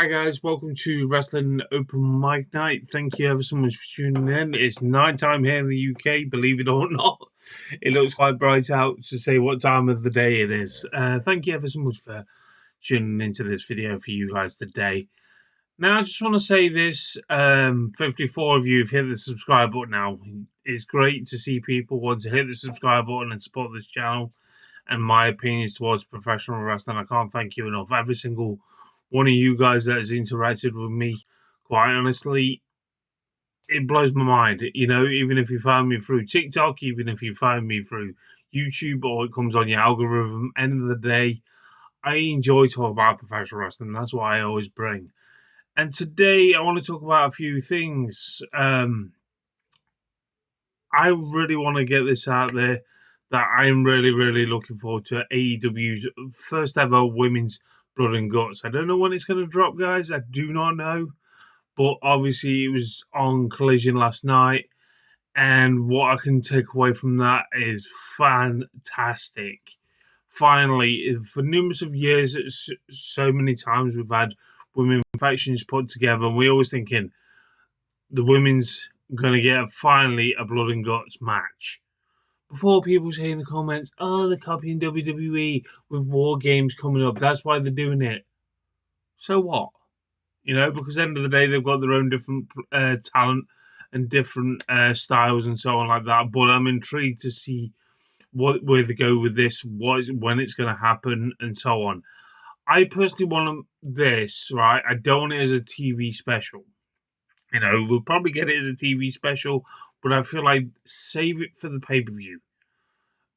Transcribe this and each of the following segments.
Hi guys, welcome to Wrestling Open Mic Night. Thank you ever so much for tuning in. It's night time here in the UK, believe it or not. It looks quite bright out to say what time of the day it is. Thank you ever so much for tuning into this video for you guys today. Now, I just want to say this, 54 of you have hit the subscribe button now. It's great to see people want to hit the subscribe button and support this channel and my opinions towards professional wrestling. I can't thank you enough. Every single one of you guys that has interacted with me, quite honestly, it blows my mind. You know, even if you find me through TikTok, even if you find me through YouTube or it comes on your algorithm, end of the day, I enjoy talking about professional wrestling. That's what I always bring. And today I want to talk about a few things. I really want to get this out there that I'm really looking forward to AEW's first ever women's Blood and Guts. I don't know when it's going to drop, guys. I do not know. But obviously, it was on Collision last night. And what I can take away from that is fantastic. Finally, for numerous of years, so many times we've had women factions put together, and we're always thinking the women's going to get finally a Blood and Guts match. Before people say in the comments, oh, they're copying WWE with War Games coming up. That's why they're doing it. So what? You know, because at the end of the day, they've got their own different talent and different styles and so on like that. But I'm intrigued to see where they go with this, when it's going to happen, and so on. I personally want this, right? I don't want it as a TV special. You know, we'll probably get it as a TV special, but I feel like save it for the pay-per-view.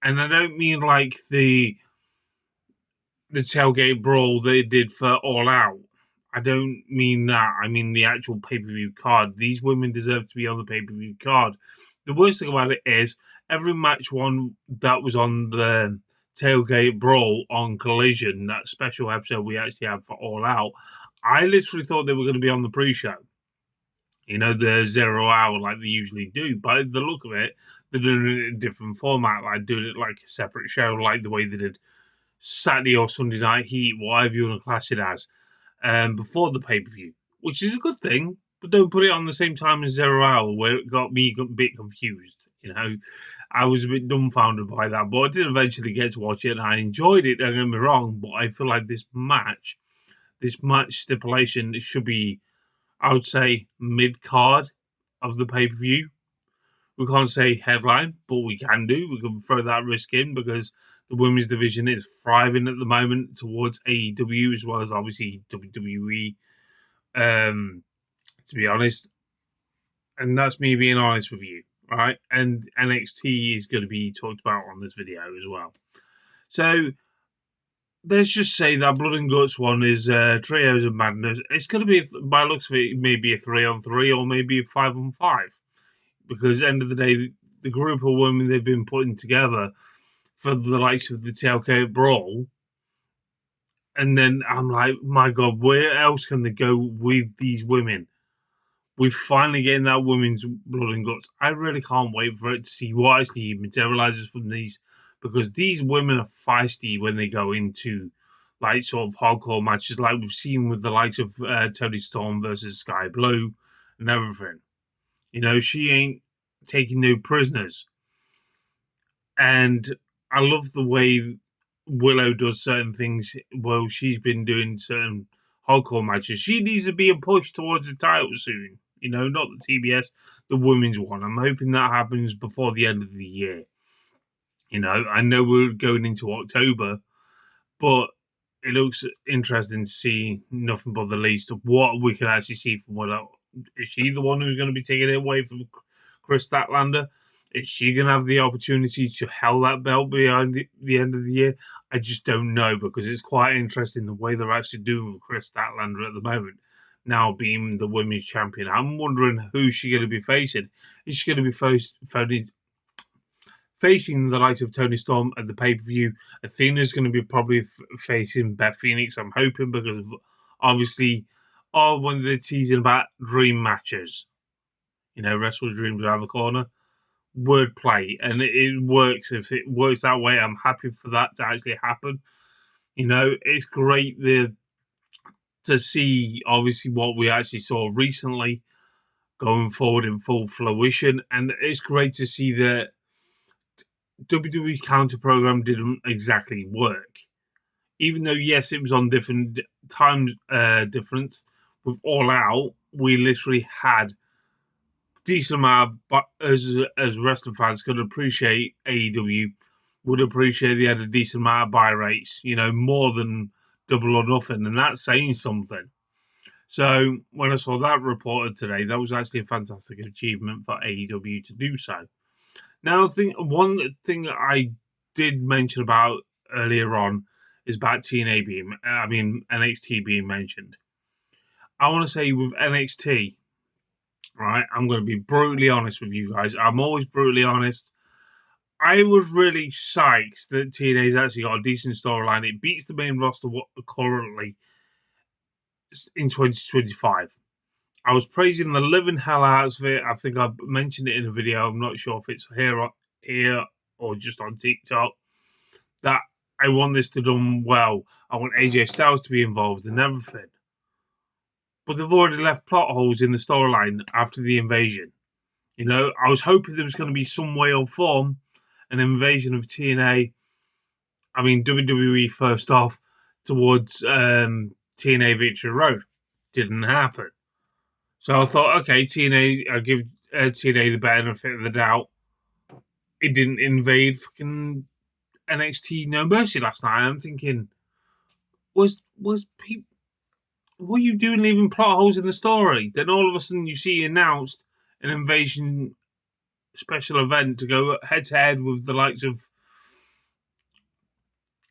And I don't mean like the tailgate brawl they did for All Out. I don't mean that. I mean the actual pay-per-view card. These women deserve to be on the pay-per-view card. The worst thing about it is every match one that was on the tailgate brawl on Collision, that special episode we actually had for All Out, I literally thought they were going to be on the pre-show. You know, the 0 hour like they usually do. By the look of it, they're doing it in a different format, like doing it like a separate show, like the way they did Saturday or Sunday Night Heat, whatever you want to class it as, before the pay-per-view, which is a good thing, but don't put it on the same time as 0 hour, where it got me a bit confused, you know. I was a bit dumbfounded by that, but I did eventually get to watch it, and I enjoyed it, don't get me wrong, but I feel like this match stipulation should be, I would say, mid-card of the pay-per-view. We can't say headline, but we can do. We can throw that risk in because the women's division is thriving at the moment towards AEW as well as obviously WWE, to be honest. And that's me being honest with you, right? And NXT is going to be talked about on this video as well. So let's just say that Blood and Guts one is Trios of Madness. It's going to be, by looks of it, maybe a 3-on-3 or maybe a 5-on-5. Because at the end of the day, the group of women they've been putting together for the likes of the tailgate brawl, and then I'm like, my God, where else can they go with these women? We're finally getting that women's Blood and Guts. I really can't wait for it to see what actually materializes from these, because these women are feisty when they go into like sort of hardcore matches, like we've seen with the likes of Toni Storm versus Sky Blue and everything. You know, she ain't taking no prisoners. And I love the way Willow does certain things. Well, she's been doing certain hardcore matches. She needs to be a push towards the title soon. You know, not the TBS, the women's one. I'm hoping that happens before the end of the year. You know, I know we're going into October, but it looks interesting to see nothing but the least of what we can actually see from Willow. Is she the one who's going to be taking it away from Chris Statlander? Is she going to have the opportunity to hold that belt behind the end of the year? I just don't know, because it's quite interesting the way they're actually doing with Chris Statlander at the moment, now being the women's champion. I'm wondering who she's going to be facing. Is she going to be facing the likes of Toni Storm at the pay-per-view? Athena's going to be probably facing Beth Phoenix, I'm hoping, because obviously, when they're teasing about dream matches, you know, wrestlers' dreams around the corner, wordplay, and it works. If it works that way, I'm happy for that to actually happen. You know, it's great. to see, obviously, what we actually saw recently going forward in full fruition. And it's great to see that WWE counter program didn't exactly work. Even though, yes, it was on different time difference, with All Out, we literally had decent amount, but as wrestling fans could appreciate, AEW would appreciate they had a decent amount of buy rates, more than Double or Nothing, and that's saying something. So when I saw that reported today, that was actually a fantastic achievement for AEW to do so. Now, one thing that I did mention about earlier on is about NXT being mentioned. I want to say with NXT, right, I'm going to be brutally honest with you guys. I'm always brutally honest. I was really psyched that TNA's actually got a decent storyline. It beats the main roster currently in 2025. I was praising the living hell out of it. I think I mentioned it in a video. I'm not sure if it's here or just on TikTok. That I want this to done well. I want AJ Styles to be involved and everything. But they've already left plot holes in the storyline after the invasion. I was hoping there was going to be some way or form an invasion of TNA. I mean, WWE first off towards TNA Victory Road. Didn't happen. So I thought, okay, TNA, I'll give TNA the benefit of the doubt. It didn't invade fucking NXT No Mercy last night. I'm thinking, was people? What are you doing leaving plot holes in the story? Then all of a sudden you see announced an invasion special event to go head to head with the likes of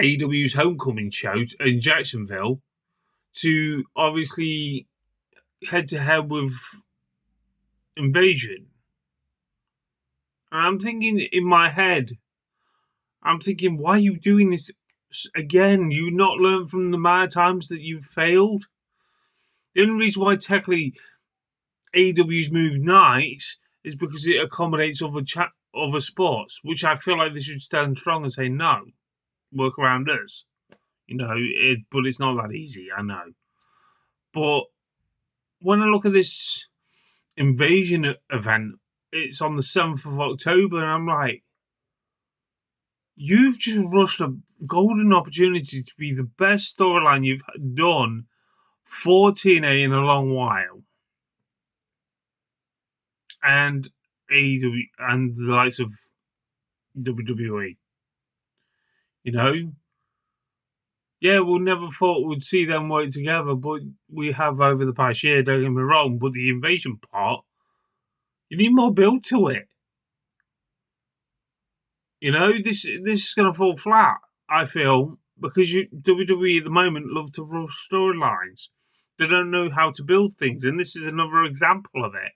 AEW's Homecoming show in Jacksonville to obviously head to head with Invasion. And I'm thinking in my head, why are you doing this again? You not learned from the mad times that you've failed? The only reason why technically AEW's moved nights is because it accommodates other sports, which I feel like they should stand strong and say no, work around us. But it's not that easy, I know. But when I look at this invasion event, it's on the 7th of October, and I'm like, you've just rushed a golden opportunity to be the best storyline you've done for TNA in a long while. And AEW and the likes of WWE. Yeah, we never thought we'd see them work together, but we have over the past year, don't get me wrong, but the invasion part, you need more build to it. This is going to fall flat, I feel, because WWE at the moment love to rush storylines. They don't know how to build things, and this is another example of it.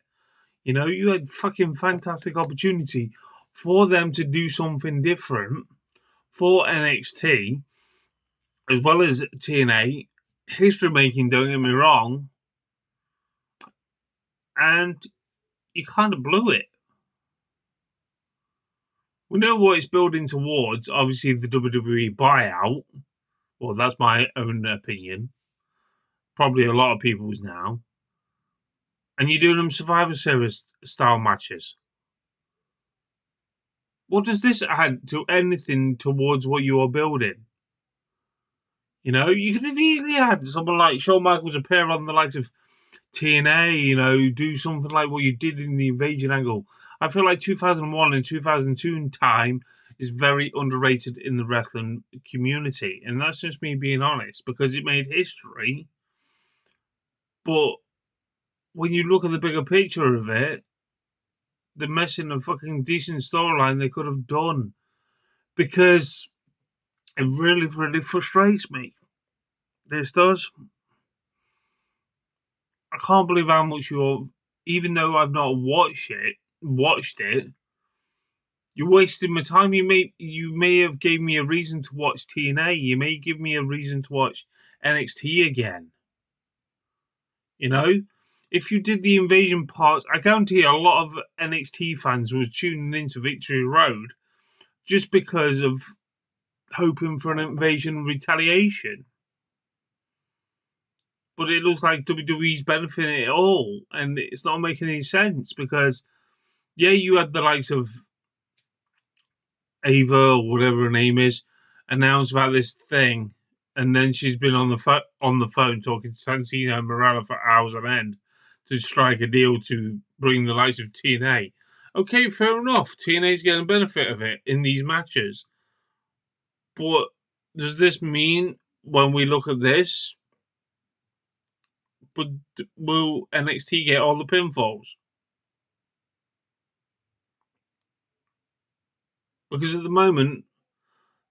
You had fucking fantastic opportunity for them to do something different for NXT, as well as TNA, history making, don't get me wrong, and you kind of blew it. We know what it's building towards, obviously the WWE buyout. Well, that's my own opinion. Probably a lot of people's now. And you're doing them Survivor Series style matches. What does this add to anything towards what you are building? You could have easily had someone like Shawn Michaels appear on the likes of TNA, do something like what you did in the invasion angle. I feel like 2001 and 2002 time is very underrated in the wrestling community. And that's just me being honest, because it made history. But when you look at the bigger picture of it, they're missing a fucking decent storyline they could have done. Because it really, really frustrates me. This does. I can't believe how much even though I've not watched it, you're wasting my time. You may have gave me a reason to watch TNA. You may give me a reason to watch NXT again. If you did the invasion parts, I guarantee a lot of NXT fans was tuning into Victory Road just because of hoping for an invasion retaliation. but it looks like WWE's benefiting it all, and it's not making any sense because, yeah, you had the likes of Ava or whatever her name is announce about this thing, and then she's been on the phone talking to Santino and Morella for hours on end to strike a deal to bring the likes of TNA. Okay, fair enough. TNA's getting a benefit of it in these matches, but does this mean when we look at this, but will NXT get all the pinfalls? Because at the moment,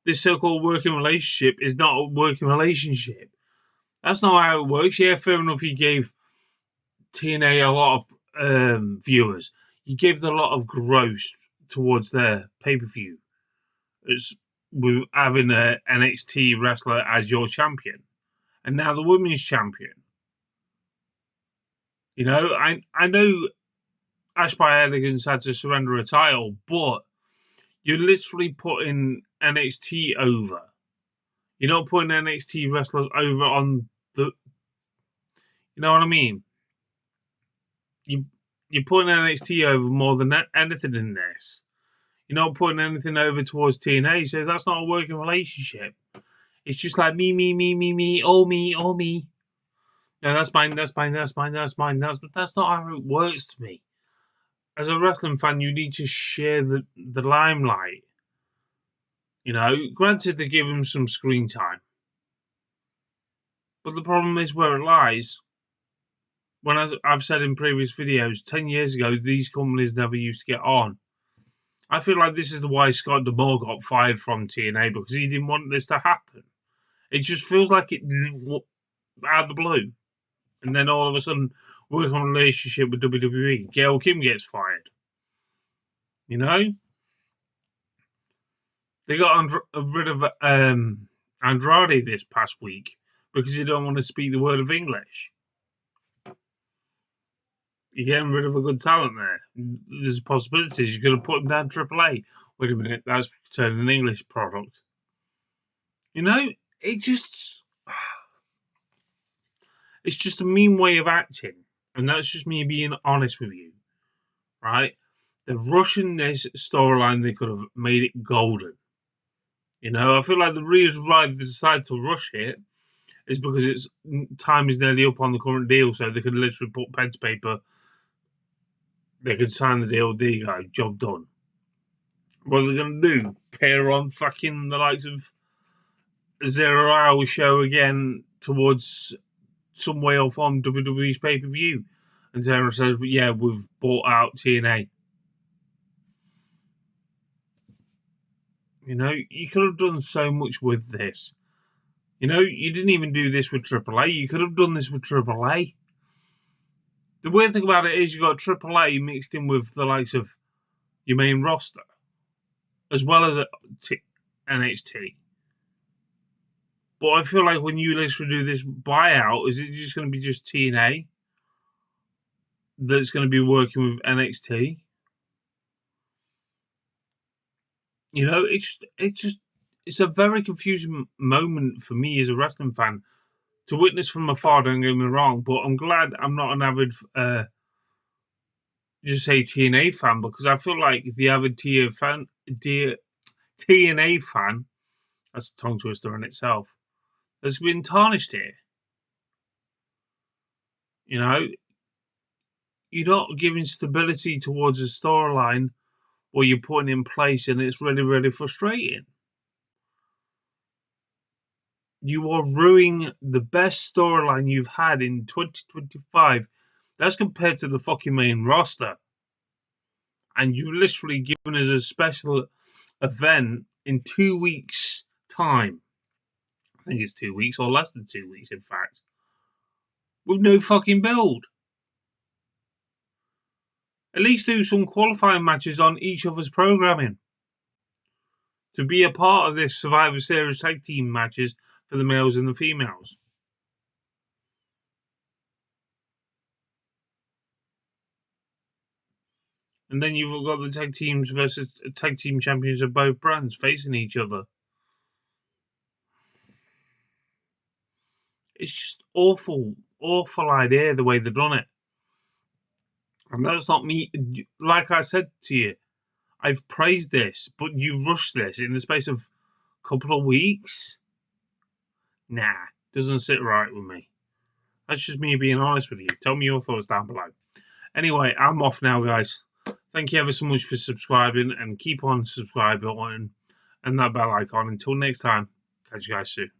this so-called working relationship is not a working relationship. That's not how it works. Yeah, fair enough. You gave TNA a lot of viewers. You gave them a lot of gross towards their pay-per-view. It's with having an NXT wrestler as your champion, and now the women's champion. You know, I know Ash by Elegance had to surrender a title, but you're literally putting NXT over. You're not putting NXT wrestlers over on the. You know what I mean? You're putting NXT over more than anything in this. You're not putting anything over towards TNA, so that's not a working relationship. It's just like me, all me, all me. No, that's mine, that's mine, that's mine, that's mine. That's not how it works to me. As a wrestling fan, you need to share the limelight. You know, granted they give them some screen time, but the problem is where it lies. When I've said in previous videos, 10 years ago, these companies never used to get on. I feel like this is why Scott D'Amore got fired from TNA, because he didn't want this to happen. It just feels like it out of the blue. And then all of a sudden, working on a relationship with WWE. Gail Kim gets fired. You know? They got rid of Andrade this past week because he don't want to speak the word of English. You're getting rid of a good talent there. There's possibilities. You're going to put him down AAA. Wait a minute, that's turning an English product. You know, it's just a mean way of acting. And that's just me being honest with you. Right? They're rushing this storyline. They could have made it golden. You know, I feel like the reason why they decided to rush it is because time is nearly up on the current deal, so they could literally put pen to paper. They could sign the deal. There you go, job done. What are they going to do? Pair on fucking the likes of a 0 hour show again towards some way or form WWE's pay per view? And Taylor says, "Yeah, we've bought out TNA." You know, you could have done so much with this. You know, you didn't even do this with AAA. You could have done this with AAA. The weird thing about it is you got AAA mixed in with the likes of your main roster, as well as NXT. But I feel like when you literally do this buyout, is it just going to be just TNA that's going to be working with NXT? You know, it's a very confusing moment for me as a wrestling fan to witness from afar. Don't get me wrong, but I'm glad I'm not an avid just say TNA fan, because I feel like the avid TNA fan, that's a tongue twister in itself, has been tarnished here. You know, you're not giving stability towards a storyline or you're putting in place, and it's really, really frustrating. You are ruining the best storyline you've had in 2025. That's compared to the fucking main roster. And you've literally given us a special event in 2 weeks' time. I think it's 2 weeks, or less than 2 weeks, in fact. With no fucking build. At least do some qualifying matches on each other's programming. To be a part of this Survivor Series tag team matches for the males and the females. And then you've got the tag teams versus tag team champions of both brands facing each other. It's just awful. awful idea the way they've done it. And that's not me. Like I said to you, I've praised this, but you rushed this in the space of a couple of weeks. Nah, doesn't sit right with me. That's just me being honest with you. Tell me your thoughts down below. Anyway, I'm off now, guys. Thank you ever so much for subscribing, and keep on subscribing and that bell icon. Until next time, catch you guys soon.